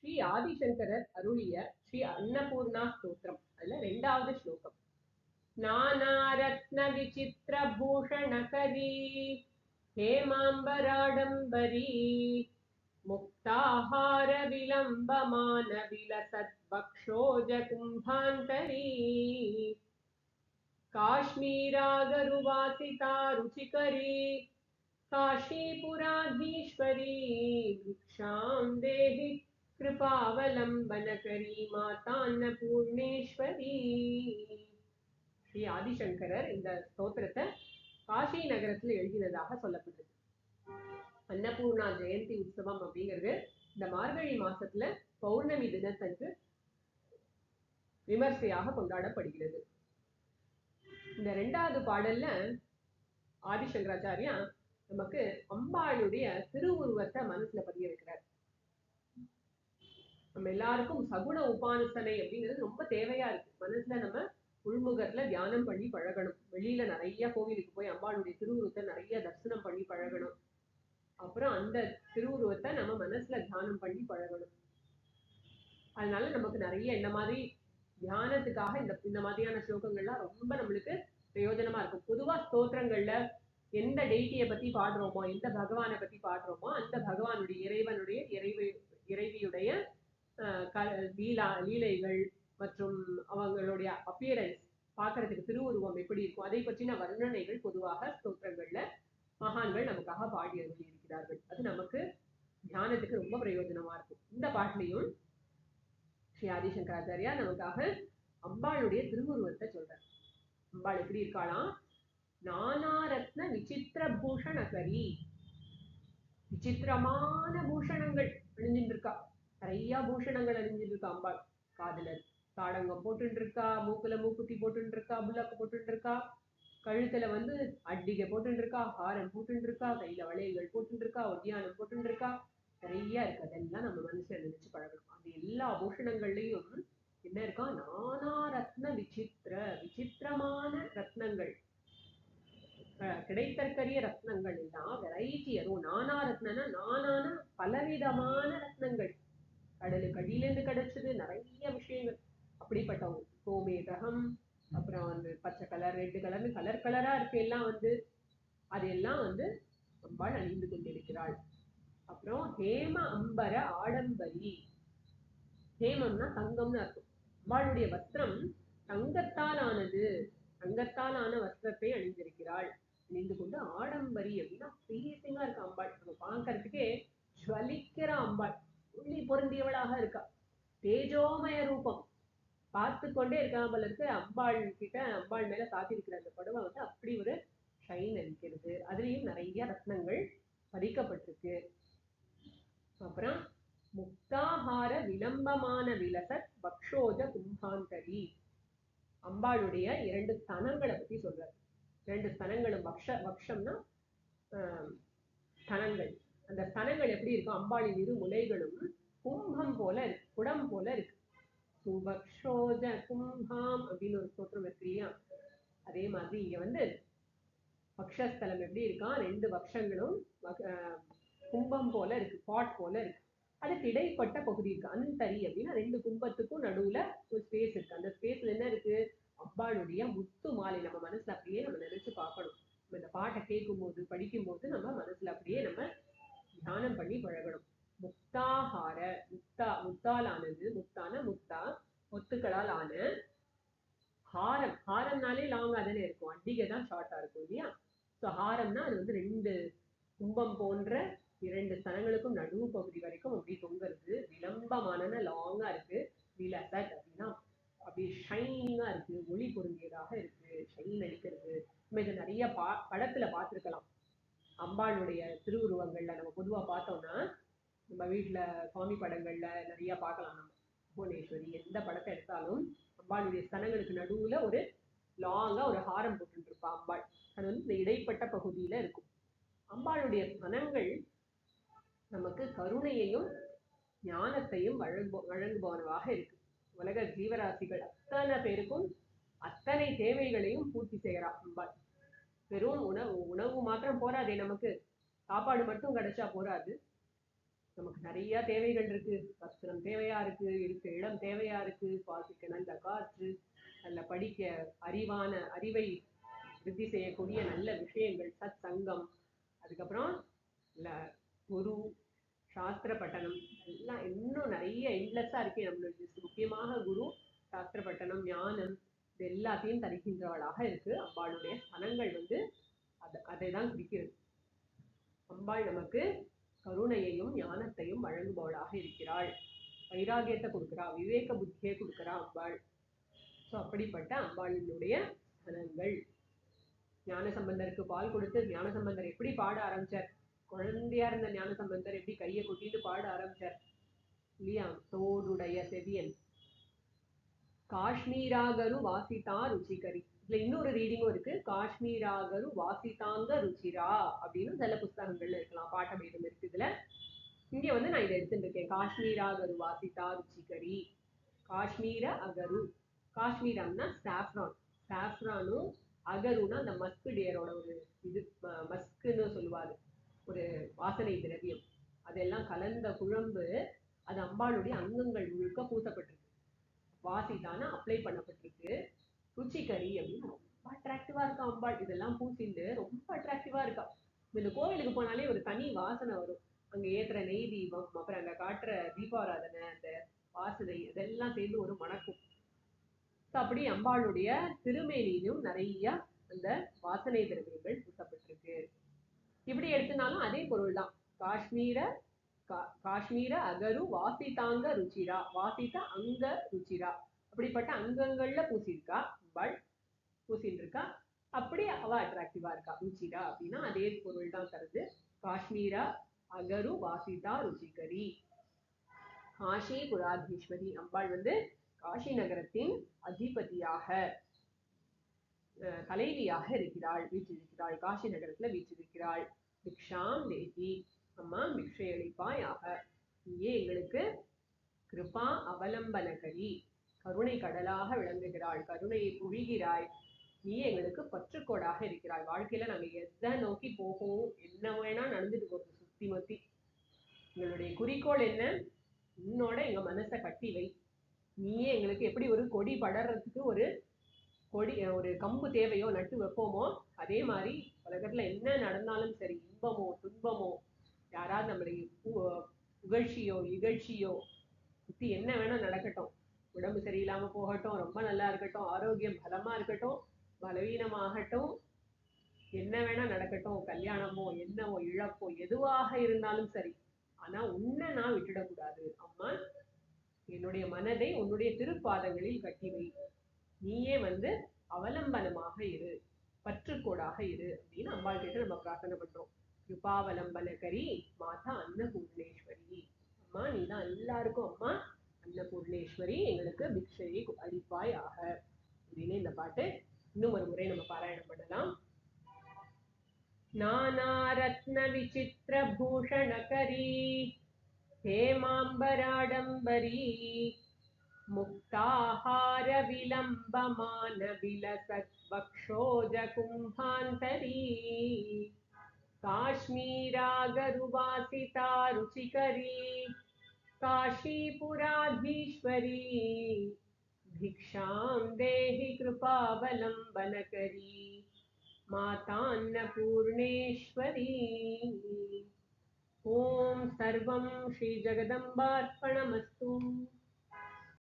ஸ்ரீ ஆதிசங்கரர் அருளிய ஸ்ரீ அன்னபூர்ணா ஸ்தோத்திரம். அதுல 2வது ஸ்லோகம். நானாரத்ன விசித்திர பூஷணகரி ஹேமாம்பராடம்பரி முக்தாஹார விலம்பமான விலசத் பக்ஷோஜ கும்பாந்தரி காஷ்மீராகருவாசிதா ருச்சிகரி काशीपुराधीश्वरी भिक्षां देहि कृपावलंबनकरी मातान्नपूर्णेश्वरी. ஸ்ரீ ஆதிசங்கரர் இந்த ஸ்தோத்திரத்தை காஷி நகரத்துல எழுதினதாக சொல்லப்படுது. அன்னபூர்ணா ஜெயந்தி உற்சவம் அப்படிங்கிறது இந்த மார்கழி மாசத்துல பௌர்ணமி தினத்தன்று விமர்சையாக கொண்டாடப்படுகிறது. இந்த 2வது பாடல்ல ஆதிசங்கராச்சாரியா நமக்கு அம்பாளுடைய திருவுருவத்தை மனசுல பதிய வைக்கிறார். நம்ம எல்லாருக்கும் சகுன உபாசனை அப்படிங்கிறது ரொம்ப தேவையா இருக்கு. மனசுல நம்ம உள்முகத்துல தியானம் பண்ணி பழகணும். வெளியில நிறைய கோவிலுக்கு போய் அம்பாளுடைய திருவுருவத்தை நிறைய தரிசனம் பண்ணி பழகணும். அப்புறம் அந்த திருவுருவத்தை நம்ம மனசுல தியானம் பண்ணி பழகணும். அதனால நமக்கு நிறைய இந்த மாதிரி தியானத்துக்காக இந்த மாதிரியான ஸ்லோகங்கள்லாம் ரொம்ப நம்மளுக்கு பிரயோஜனமா இருக்கும். பொதுவா ஸ்தோத்திரங்கள்ல எந்த டெய்டியை பத்தி பாடுறோமோ, எந்த பகவானை பத்தி பாடுறோமோ, அந்த பகவானுடைய இறைவனுடைய இறைவியுடைய லீலைகள் மற்றும் அவங்களுடைய அப்பியரன்ஸ் பார்க்கறதுக்கு திருவுருவம் எப்படி இருக்கும் அதை பற்றின வர்ணனைகள் பொதுவாக ஸ்தோத்திரங்கள்ல மகான்கள் நமக்காக பாடி அருளி இருக்கிறார்கள். அது நமக்கு தியானத்துக்கு ரொம்ப பிரயோஜனமா இருக்கும். இந்த பாட்டிலையும் ஸ்ரீ ஆதிசங்கராச்சாரியா நமக்காக அம்பாளுடைய திருவுருவத்தை சொல்றார். அம்பாள் எப்படி இருக்காளாம்? நானாரத்ன விசித்திர பூஷணகரி, விசித்திரமான பூஷணங்கள் அணிஞ்சிட்டு இருக்கா. நிறைய பூஷணங்கள் அணிஞ்சிட்டு இருக்கா அம்பாள். காதுல தாடங்கம் போட்டு இருக்கா, மூக்குல மூக்குத்தி போட்டு இருக்கா, புல்லாக்கு போட்டு இருக்கா, கழுத்துல அட்டிகை போட்டு இருக்கா, ஹாரம் போட்டு இருக்கா, கையில வளையல்கள் போட்டு இருக்கா, ஒட்டியானம் போட்டு இருக்கா, நிறைய இருக்கு. அதெல்லாம் நம்ம மனசுல நினைச்சு பழகணும். அந்த எல்லா பூஷணங்கள்லயும் என்ன இருக்கா? நானா ரத்ன விசித்திரமான ரத்னங்கள், கிடைத்தற்கரிய ரத்னங்கள் எல்லாம் வெரைட்டி வரும். நானா ரத்னா நானான பலவிதமான ரத்னங்கள், கடலுக்கு அடியிலிருந்து கிடைச்சது நிறைய விஷயங்கள். அப்படிப்பட்ட கோமேதகம், அப்புறம் பச்சை கலர், ரெட் கலர்னு கலர் கலரா இருக்கு எல்லாம். அதெல்லாம் அம்பாள் அணிந்து கொண்டிருக்கிறாள். அப்புறம் ஹேம அம்பர ஆடம்பரி, ஹேமம்னா தங்கம்னு அர்த்தம். அம்பாளுடைய வஸ்திரம் தங்கத்தால் ஆனது, தங்கத்தால் ஆன வஸ்திரத்தை அணிந்திருக்கிறாள். அணிந்து கொண்டு ஆடம்பரி அப்படின்னா பீசிங்கா இருக்கா அம்பாள். நம்ம பார்க்கறதுக்கே ஜுவலிக்கிற அம்பாள், ஒளி பொருந்தியவளாக இருக்கா. தேஜோமய ரூபம், பார்த்து கொண்டே இருக்காமல் இருக்கு. அம்பாள் கிட்ட அம்பாள் மேல சாத்திருக்கிற அந்த படுவை அப்படி ஒரு ஷைன் அளிக்கிறது. அதுலயும் நிறைய ரத்னங்கள் பதிக்கப்பட்டிருக்கு. அப்புறம் முக்தாஹார விலம்பமான விலசத் பக்ஷோஜ கும்பாந்தரி, அம்பாளுடைய 2 ஸ்தனங்களை பத்தி சொல்றாரு. 2 ஸ்தனங்களும் பக்ஷம்னா ஸ்தனங்கள். அந்த ஸ்தனங்கள் எப்படி இருக்கும்? அம்பாளின் 2 முலைகளும் கும்பம் போல இருக்கு, குடம் போல இருக்கு. சுபக்ஷோஜ கும்பாம் அப்படின்னு ஒரு ஸ்தோத்திரம் இருக்கு இல்லையா? அதே மாதிரி இங்க பக்ஷஸ்தலம் எப்படி இருக்கா? 2 பக்ஷங்களும் கும்பம் போல இருக்கு, பாட் போல இருக்கு. அதுக்கு இடைப்பட்ட பகுதி இருக்கு, அந்தரி அப்படின்னா 2 கும்பத்துக்கும் நடுவுல ஒரு ஸ்பேஸ் இருக்கு. அந்த ஸ்பேஸ்ல என்ன இருக்கு? அம்பாளுடைய முத்து மாலை. நம்ம மனசுல அப்படியே நம்ம நினைச்சு பார்க்கணும். நம்ம இந்த பாட்டை கேட்கும் போது, படிக்கும் போது நம்ம மனசுல அப்படியே நம்ம தியானம் பண்ணி பழகணும். முக்தாஹார, முத்தால் ஆனது, முத்தான முத்தா முத்துக்களால் ஆன ஹாரம். ஹாரம்னாலே லாங்கா தானே இருக்கும், அட்டிகை தான் ஷார்ட்டா இருக்கும் இல்லையா? ஸோ ஹாரம்னா அது 2 கும்பம் போன்ற 2 ஸ்தனங்களுக்கும் நடுவு பகுதி வரைக்கும் அப்படி தொங்குறது. விளம்பமான லாங்கா இருக்கு. விலசட் அப்படின்னா அப்படியே ஷைனிங்கா இருக்கு, ஒளி பொருந்தியதாக இருக்கு, ஷைன் அடிக்கிறது. நம்ம இதை நிறைய படத்துல பார்த்துருக்கலாம். அம்பாளுடைய திருவுருவங்கள்ல நம்ம பொதுவா பார்த்தோம்னா, நம்ம வீட்டுல சுவாமி படங்கள்ல நிறைய பார்க்கலாம். நம்ம புவனேஸ்வரி எந்த படத்தை எடுத்தாலும் அம்பாளுடைய ஸ்தனங்களுக்கு நடுவுல ஒரு லாங்கா ஒரு ஹாரம் போட்டு இருப்பா அம்பாள். அது இந்த இடைப்பட்ட பகுதியில இருக்கும். அம்பாளுடைய ஸ்தனங்கள் நமக்கு கருணையையும் ஞானத்தையும் வழங்குபவனவாக இருக்கு. உலக ஜீவராசிகள் அத்தனை பேருக்கும் அத்தனை தேவைகளையும் பூர்த்தி செய்கிறா அம்பாள். வெறும் உணவு மாத்திரம் போராதே, நமக்கு சாப்பாடு மட்டும் கிடைச்சா போராது. நமக்கு நிறைய தேவைகள் இருக்கு. வஸ்திரம் தேவையா இருக்கு, இருக்க இடம் தேவையா இருக்கு, சுவாசிக்க நல்ல காற்று, நல்ல படிக்க அறிவை விருத்தி செய்யக்கூடிய நல்ல விஷயங்கள், சத் சங்கம், அதுக்கப்புறம் குரு, சாஸ்திர பட்டணம், எல்லாம் இன்னும் நிறைய எண்ட்லெஸ்ஸா இருக்கு நம்மளுடைய. முக்கியமாக குரு, சாஸ்திர பட்டணம், ஞானம், இது எல்லாத்தையும் தருகின்றவளாக இருக்கு அம்பாளுடைய ஸ்தலங்கள். அதை தான் குறிக்கிறது. அம்பாள் நமக்கு கருணையையும் ஞானத்தையும் வழங்குபவளாக இருக்கிறாள். வைராகியத்தை கொடுக்கிறா, விவேக புத்தியை கொடுக்கிறா அம்பாள். ஸோ அப்படிப்பட்ட அம்பாளினுடைய ஸ்தலங்கள். ஞானசம்பந்தருக்கு பால் கொடுத்து ஞானசம்பந்தர் எப்படி பாட ஆரம்பிச்சார்? குழந்தையா இருந்த ஞானசம்பந்தர் எப்படி கையை கொட்டிட்டு பாட ஆரம்பிச்சார் இல்லையா? தோடுடைய செவியன் காஷ்மீராகரு வாசிதா ருச்சிகரி. இதுல இன்னொரு ரீடிங்கும் இருக்கு, காஷ்மீராகரு வாசிதாங்க ருச்சிரா அப்படின்னு சில புஸ்தகங்கள்ல இருக்கலாம், பாட்டபேதம் இருக்கு இதுல. இங்க நான் இதை எடுத்துட்டு இருக்கேன். காஷ்மீராகரு வாசிதா ருச்சிகரி. காஷ்மீர அகரு. காஷ்மீரம்னா சாஃப்ரான், சாஃப்ரானும் அகருனா அந்த மஸ்கு டேரோட ஒரு இது, மஸ்குன்னு சொல்லுவாரு, ஒரு வாசனை திரவியம். அதெல்லாம் கலந்த குழம்பு அது அம்பாளுடைய அங்கங்கள் முழுக்க பூசப்பட்டிருக்கு. வாசிதான அப்ளை பண்ணப்பட்டிருக்கு. ருச்சிகரி அப்படின்னு ரொம்ப அட்ராக்டிவா இருக்கா அம்பாள். இதெல்லாம் பூசிட்டு ரொம்ப அட்ராக்டிவா இருக்கா. இந்த கோவிலுக்கு போனாலே ஒரு தனி வாசனை வரும். அங்க ஏத்துற நெய் தீபம், அப்புறம் அங்க காட்டுற தீபாராதனை, அந்த வாசனை, இதெல்லாம் சேர்ந்து ஒரு மணக்கும். அப்படி அம்பாளுடைய திருமேனியிலும் நிறைய அந்த வாசனை திரவியங்கள் பூசப்பட்டிருக்கு. இப்படி எடுத்தனாலும் அதே பொருள் தான். காஷ்மீர அகரு வாசிதாங்க ருச்சிரா, வாசித அங்க ருச்சிரா. அப்படிப்பட்ட அங்கங்கள்ல பூசியிருக்கா அம்பாள், பூசிட்டு இருக்கா. அப்படி அவ அட்ராக்டிவா இருக்கா. ருச்சிரா அப்படின்னா அதே பொருள் தான் தருது. காஷ்மீரா அகரு வாசிதா ருச்சிகரி. காஷி புராதீஸ்வரி. அம்பாள் காஷி நகரத்தின் அதிபதியாக, தலைவியாக இருக்கிறாள், வீற்றிருக்கிறாள். காஷி நகரத்துல வீற்றிருக்கிறாள். பிக்ஷாம் தேகி. அம்மா பிக்ஷை அளிப்பாயாக. நீயே எங்களுக்கு கிருபா அவலம்பனகரி, கருணை கடலாக விளங்குகிறாள், கருணையை புழிகிறாய். நீ எங்களுக்கு பற்றுக்கோடாக இருக்கிறாய். வாழ்க்கையில நாங்க எதை நோக்கி போகும், என்ன வேணா நடந்துட்டு போகுது சுத்தி மத்தி, எங்களுடைய குறிக்கோள் என்ன? உன்னோட எங்க மனசை கட்டி வை. நீயே எங்களுக்கு எப்படி ஒரு கொடி படறதுக்கு ஒரு கம்பு தேவையோ, நட்டு வைப்போமோ, அதே மாதிரி உலகத்துல என்ன நடந்தாலும் சரி, இன்பமோ துன்பமோ, யாராவது நம்மளுடைய புகழ்ச்சியோ இகழ்ச்சியோ, சுத்தி என்ன வேணா நடக்கட்டும், உடம்பு சரியில்லாம போகட்டும், ரொம்ப நல்லா இருக்கட்டும், ஆரோக்கியம் பலமா இருக்கட்டும், பலவீனமாகட்டும், என்ன வேணா நடக்கட்டும், கல்யாணமோ என்னவோ இழப்போ எதுவாக இருந்தாலும் சரி, ஆனா உன்னை நான் விட்டுடக்கூடாது அம்மா. என்னுடைய மனதை உன்னுடைய திருப்பாதங்களில் கட்டி வை. நீயே அவலம்பனமாக இரு, பற்றுக்கோடாக இரு அப்படின்னு அம்பாள் கிட்ட நம்ம பிரார்த்தனை பண்றோம். கிருபாவலம்பனகரி மாதா அன்னபூர்ணேஸ்வரி. அம்மா நீதான் எல்லாருக்கும் அம்மா, அன்னபூர்ணேஸ்வரி, எங்களுக்கு பிக்ஷையை அளிப்பாயாக அப்படின்னு இந்த பாட்டு இன்னும் ஒரு முறை நம்ம பாராயணம் பண்ணலாம். நானாரத்ன விசித்திர பூஷணகரி हेमाम्बराडम्बरी मुक्ताहार विलम्बमान विलसत् वक्षोजकुम्भान्तरी काश्मीरागरुवासिता रुचिकरी काशीपुराधीश्वरी भिक्षां देहि कृपावलम्बनकरी मातान्नपूर्णेश्वरी। ओम सर्वं श्री जगदम्बार्पणमस्तु।